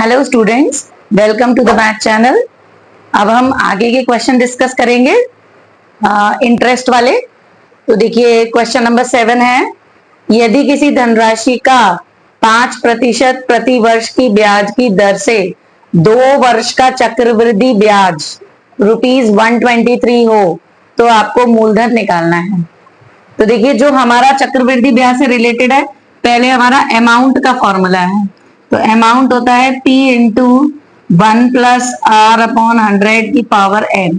Hello students, welcome to the math channel. अब हम आगे के क्वेश्चन डिस्कस करेंगे इंटरेस्ट वाले। तो देखिए क्वेश्चन नंबर 7 है, यदि किसी धनराशि का 5% प्रति वर्ष की ब्याज की दर से 2 वर्ष का चक्रवृद्धि ब्याज ₹123 हो तो आपको मूलधन निकालना है। तो देखिए जो हमारा चक्रवृद्धि ब्याज से रिलेटेड है, पहले हमारा अमाउंट का फॉर्मूला है। तो अमाउंट होता है P इंटू 1+R/100 की पावर n।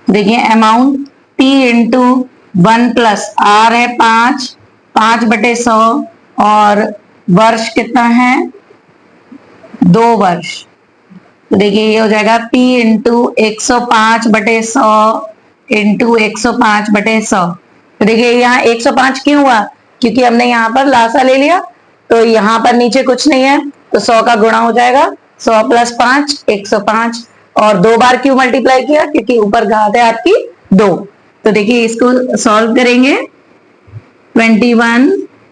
देखिए अमाउंट P इंटू 1+R है 5/100 और वर्ष कितना है 2 वर्ष। तो देखिए ये हो जाएगा P इंटू 105/100 इंटू 105/100। तो देखिए यहाँ 105 क्यों हुआ, क्योंकि हमने यहाँ पर लासा ले लिया, तो यहाँ पर नीचे कुछ नहीं है तो 100 का गुणा हो जाएगा, 100 + 5 105। और 2 बार क्यों मल्टीप्लाई किया, क्योंकि ऊपर घात है आपकी 2। तो देखिए इसको सॉल्व करेंगे 21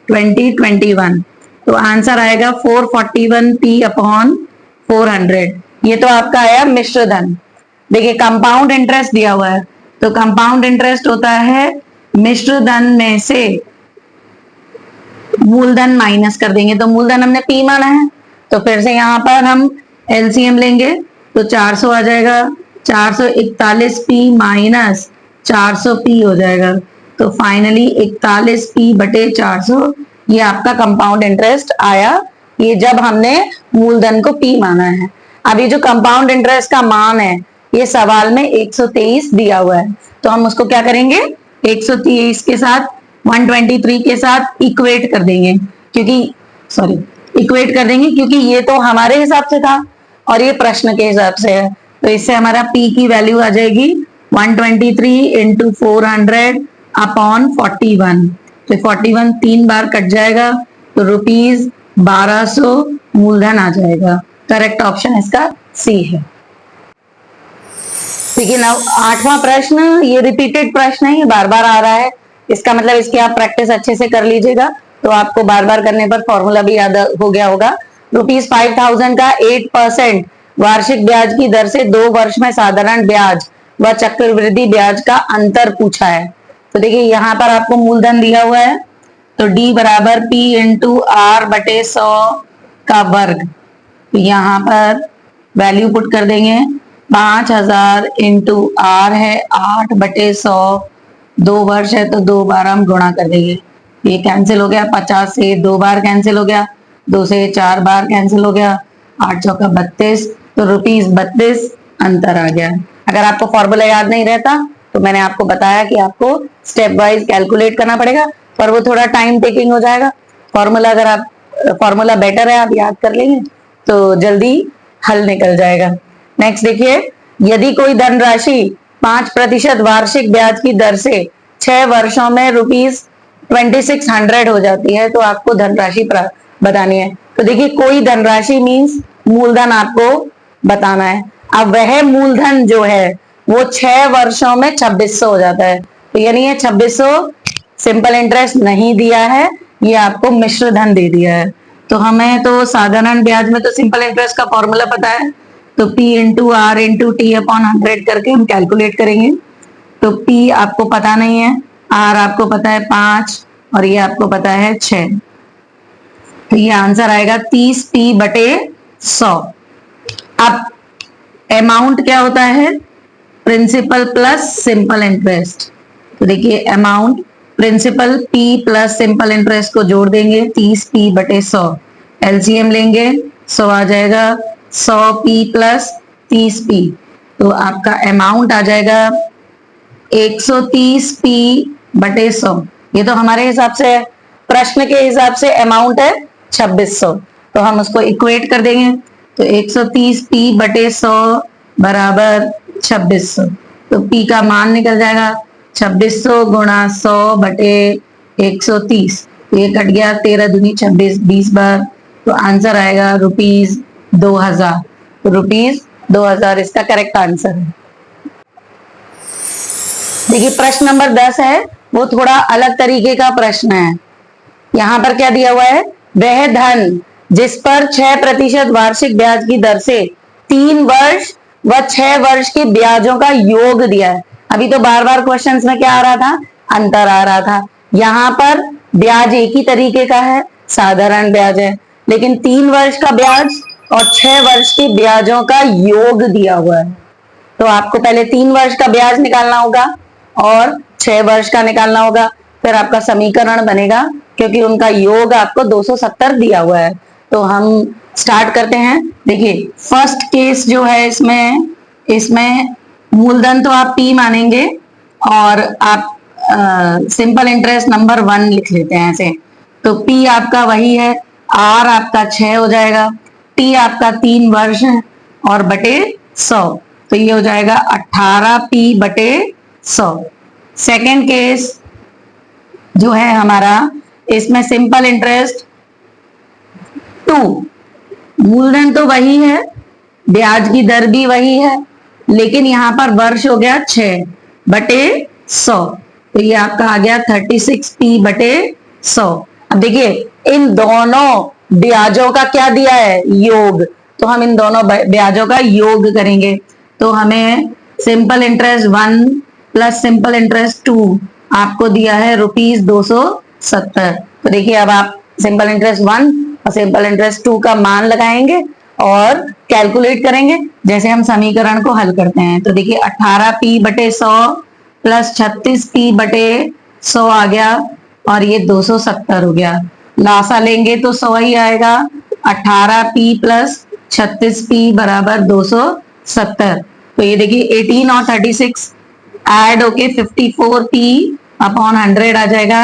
20 21, तो आंसर आएगा 441p/400। ये तो आपका आया मिश्र धन। देखिए कंपाउंड इंटरेस्ट दिया हुआ है, तो कंपाउंड इंटरेस्ट होता है मिश्र धन में से मूलधन माइनस कर देंगे। तो मूलधन हमने P माना है, तो फिर से यहाँ पर हम एलसीएम लेंगे तो 400 आ जाएगा, 441p माइनस 400p हो जाएगा। तो फाइनली 41p/400 ये आपका कंपाउंड इंटरेस्ट आया, ये जब हमने मूलधन को P माना है। अभी जो कंपाउंड इंटरेस्ट का मान है ये सवाल में 123 दिया हुआ है, तो हम उसको क्या करेंगे 123 के साथ 123 के साथ इक्वेट कर देंगे, क्योंकि ये तो हमारे हिसाब से था और ये प्रश्न के हिसाब से है। तो इससे हमारा P की वैल्यू आ जाएगी 123 इंटू 400/41। तो 41 3 बार कट जाएगा, तो ₹1200 मूलधन आ जाएगा। करेक्ट ऑप्शन इसका सी है। देखिए ना 8वां प्रश्न, ये रिपीटेड प्रश्न है, ये बार बार आ रहा है, इसका मतलब इसकी आप प्रैक्टिस अच्छे से कर लीजिएगा तो आपको बार बार करने पर फॉर्मूला भी याद हो गया होगा। ₹5000 का 8% वार्षिक ब्याज की दर से 2 वर्ष में साधारण ब्याज व चक्रवृद्धि ब्याज का अंतर पूछा है। तो देखिए यहाँ पर आपको मूलधन दिया हुआ है, तो D बराबर P इंटू R/100 का वर्ग। तो यहाँ पर वैल्यू पुट कर देंगे, 5000 इंटू R है 8/100, 2 वर्ष है तो 2 बार हम गुणा कर देंगे। ये कैंसिल हो गया, 50 से 2 बार कैंसिल हो गया, 2 से 4 बार कैंसिल हो गया, 8 चौका 32, तो ₹32 अंतर आ गया। अगर आपको फॉर्मूला याद नहीं रहता तो मैंने आपको बताया कि आपको स्टेप वाइज कैलकुलेट करना पड़ेगा, पर वो थोड़ा टाइम टेकिंग हो जाएगा। फॉर्मूला अगर आप फॉर्मूला बेटर है, आप याद कर लेंगे तो जल्दी हल निकल जाएगा। नेक्स्ट देखिए, यदि कोई धनराशि 5% वार्षिक ब्याज की दर से 6 वर्षों में ₹2600 हो जाती है तो आपको धनराशि बतानी है। तो देखिए कोई धनराशि मीन्स मूलधन आपको बताना है। अब वह मूलधन जो है वो 6 वर्षों में 2600 हो जाता है, तो यानी ये 2600 सिंपल इंटरेस्ट नहीं दिया है, ये आपको मिश्र धन दे दिया है। तो हमें तो साधारण ब्याज में तो सिंपल इंटरेस्ट का फॉर्मूला पता है, तो P into R into T/100 करके हम कैलकुलेट करेंगे। तो P आपको पता नहीं है, R आपको पता है 5 और ये आपको पता है 6, तो ये आंसर आएगा 30p/100। अब अमाउंट क्या होता है, प्रिंसिपल प्लस सिंपल इंटरेस्ट। तो देखिए amount principal P plus simple interest को जोड़ देंगे 30p/100, एलसीएम लेंगे 100 आ जाएगा, 100p प्लस 30p, तो आपका अमाउंट आ जाएगा 130p/100। ये तो हमारे हिसाब से है, प्रश्न के हिसाब से अमाउंट है 2600, तो हम उसको इक्वेट कर देंगे। तो 130p/100 बराबर 2600, तो P का मान निकल जाएगा 2600 गुणा 100/130, तो ये कट गया, 13 दूनी 26, 20 बार, तो आंसर आएगा ₹2000। तो ₹2000 इसका करेक्ट आंसर है। देखिए प्रश्न नंबर 10 है, वो थोड़ा अलग तरीके का प्रश्न है। यहाँ पर क्या दिया हुआ है, वह धन जिस पर 6% वार्षिक ब्याज की दर से 3 वर्ष व 6 वर्ष के ब्याजों का योग दिया है। अभी तो बार बार क्वेश्चंस में क्या आ रहा था, अंतर आ रहा था। यहाँ पर ब्याज एक ही तरीके का है, साधारण ब्याज है, लेकिन 3 वर्ष का ब्याज और 6 वर्ष के ब्याजों का योग दिया हुआ है। तो आपको पहले 3 वर्ष का ब्याज निकालना होगा और 6 वर्ष का निकालना होगा, फिर आपका समीकरण बनेगा, क्योंकि उनका योग आपको 270 दिया हुआ है। तो हम स्टार्ट करते हैं। देखिए फर्स्ट केस जो है, इसमें मूलधन तो आप P मानेंगे और आप सिंपल इंटरेस्ट नंबर 1 लिख लेते हैं ऐसे। तो P आपका वही है, R आपका 6 हो जाएगा, T आपका 3 वर्ष है और बटे 100, तो ये हो जाएगा 18P बटे 100। सेकेंड केस जो है हमारा, इसमें सिंपल इंटरेस्ट 2, मूलधन तो वही है, ब्याज की दर भी वही है, लेकिन यहाँ पर वर्ष हो गया 6 बटे 100, तो ये आपका आ गया 36P बटे 100। अब देखिए इन दोनों ब्याजों का क्या दिया है, योग, तो हम इन दोनों ब्याजों का योग करेंगे। तो हमें simple interest 1 plus simple interest 2 आपको दिया है ₹270। तो देखिए अब आप सिंपल इंटरेस्ट 1 और सिंपल इंटरेस्ट 2 का मान लगाएंगे और कैलकुलेट करेंगे जैसे हम समीकरण को हल करते हैं। तो देखिए 18P बटे 100 प्लस 36P बटे 100 आ गया और ये 270 हो गया। लासा लेंगे तो 100 ही आएगा। 18P प्लस 36P बराबर 270। तो ये देखिए 18 और 36 ऐड होके 54P अपॉन 100 आ जाएगा।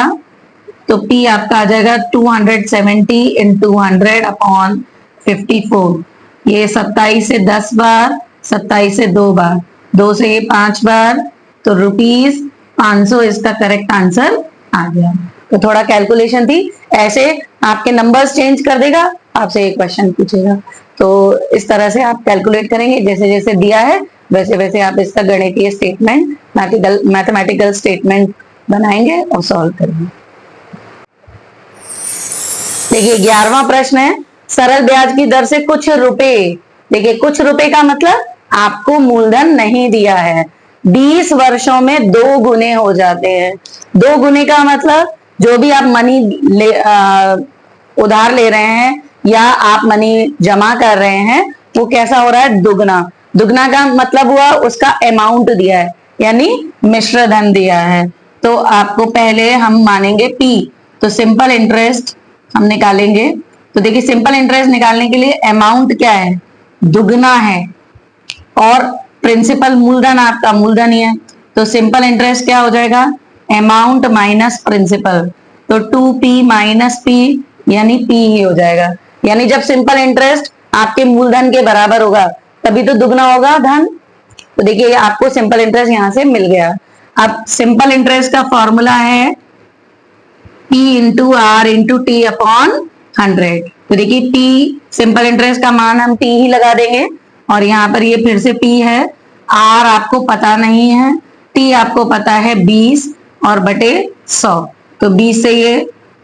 तो P आपका आ जाएगा 270 इंटू 100 अपॉन 54। ये 27 से 10 बार, 27 से 2 बार, 2 से ये 5 बार, तो ₹500 इसका करेक्ट आंसर आ गया। तो थोड़ा कैलकुलेशन थी, ऐसे आपके नंबर्स चेंज कर देगा, आपसे एक क्वेश्चन पूछेगा, तो इस तरह से आप कैलकुलेट करेंगे, जैसे जैसे दिया है वैसे वैसे आप इसका गणितीय स्टेटमेंट, मैथमेटिकल स्टेटमेंट बनाएंगे और सॉल्व करेंगे। देखिए 11वां प्रश्न है, सरल ब्याज की दर से कुछ रुपए, देखिए कुछ रुपए का मतलब आपको मूलधन नहीं दिया है, 20 वर्षों में 2 गुने हो जाते हैं। 2 गुने का मतलब जो भी आप मनी उधार ले रहे हैं या आप मनी जमा कर रहे हैं, वो कैसा हो रहा है, दुगना। दुगना का मतलब हुआ उसका अमाउंट दिया है, यानी मिश्र धन दिया है। तो आपको पहले हम मानेंगे P, तो सिंपल इंटरेस्ट हम निकालेंगे। तो देखिए सिंपल इंटरेस्ट निकालने के लिए अमाउंट क्या है, दुगना है, और प्रिंसिपल मूलधन आपका मूलधन ही है, तो सिंपल इंटरेस्ट क्या हो जाएगा, अमाउंट माइनस प्रिंसिपल, तो 2P माइनस P यानी P ही हो जाएगा। यानी जब सिंपल इंटरेस्ट आपके मूलधन के बराबर होगा तभी तो दुगना होगा धन। तो देखिए आपको सिंपल इंटरेस्ट यहां से मिल गया। अब सिंपल इंटरेस्ट का फॉर्मूला है P into R into T upon 100। तो देखिए P सिंपल इंटरेस्ट का मान हम T ही लगा देंगे, और यहाँ पर ये फिर से P है, R आपको पता नहीं है, T आपको पता है 20 और बटे 100, तो 20 से ये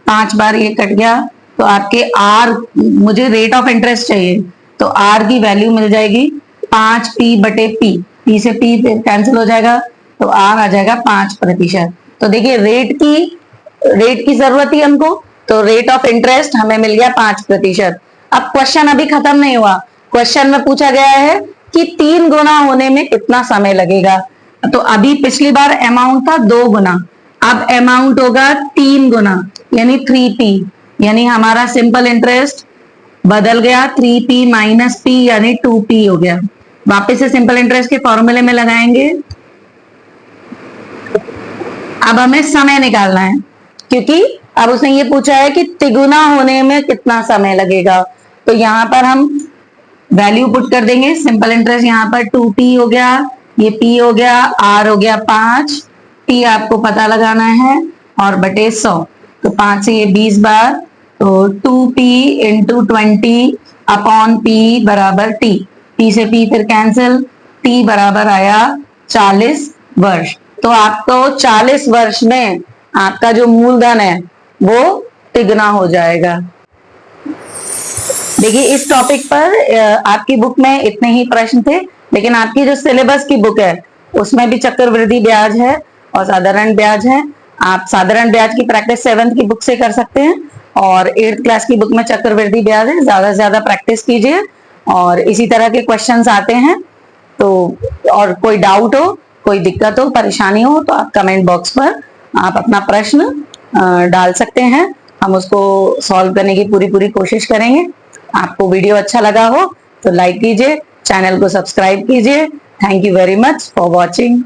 5 बार ये कट गया, तो आपके R, मुझे रेट ऑफ इंटरेस्ट चाहिए, तो R की वैल्यू मिल जाएगी 5P बटे P, P से P कैंसिल हो जाएगा, तो R आ जाएगा 5%। तो देखिए रेट की जरूरत थी हमको, तो रेट ऑफ इंटरेस्ट हमें मिल गया 5%। अब क्वेश्चन अभी खत्म नहीं हुआ, क्वेश्चन में पूछा गया है कि 3 गुना होने में कितना समय लगेगा। तो अभी पिछली बार अमाउंट था 2 गुना, अब अमाउंट होगा 3 गुना यानी 3P, यानी हमारा सिंपल इंटरेस्ट बदल गया, 3P माइनस P यानी 2P हो गया। वापस से सिंपल इंटरेस्ट के फॉर्मूले में लगाएंगे। अब हमें समय निकालना है, क्योंकि अब उसने ये पूछा है कि तिगुना होने में कितना समय लगेगा। तो यहाँ पर हम वैल्यू पुट कर देंगे, सिंपल इंटरेस्ट यहाँ पर 2P हो गया, ये P हो गया, R हो गया 5, T आपको पता लगाना है, और बटे 100, तो 5 से ये 20 बार, तो 2P इंटू 20 अपॉन P बराबर T, P से P फिर कैंसिल, T बराबर आया 40 वर्ष। तो आपको 40 वर्ष में आपका जो मूलधन है वो तिगुना हो जाएगा। देखिए इस टॉपिक पर आपकी बुक में इतने ही प्रश्न थे, लेकिन आपकी जो सिलेबस की बुक है उसमें भी चक्रवृद्धि ब्याज है और साधारण ब्याज है। आप साधारण ब्याज की प्रैक्टिस 7th की बुक से कर सकते हैं और 8th क्लास की बुक में चक्रवृद्धि ब्याज है। ज्यादा से ज्यादा प्रैक्टिस कीजिए और इसी तरह के क्वेश्चंस आते हैं। तो और कोई डाउट हो, कोई दिक्कत हो, परेशानी हो तो आप कमेंट बॉक्स पर आप अपना प्रश्न डाल सकते हैं। हम उसको सॉल्व करने की पूरी कोशिश करेंगे। आपको वीडियो अच्छा लगा हो तो लाइक कीजिए, चैनल को सब्सक्राइब कीजिए। Thank you very much for watching.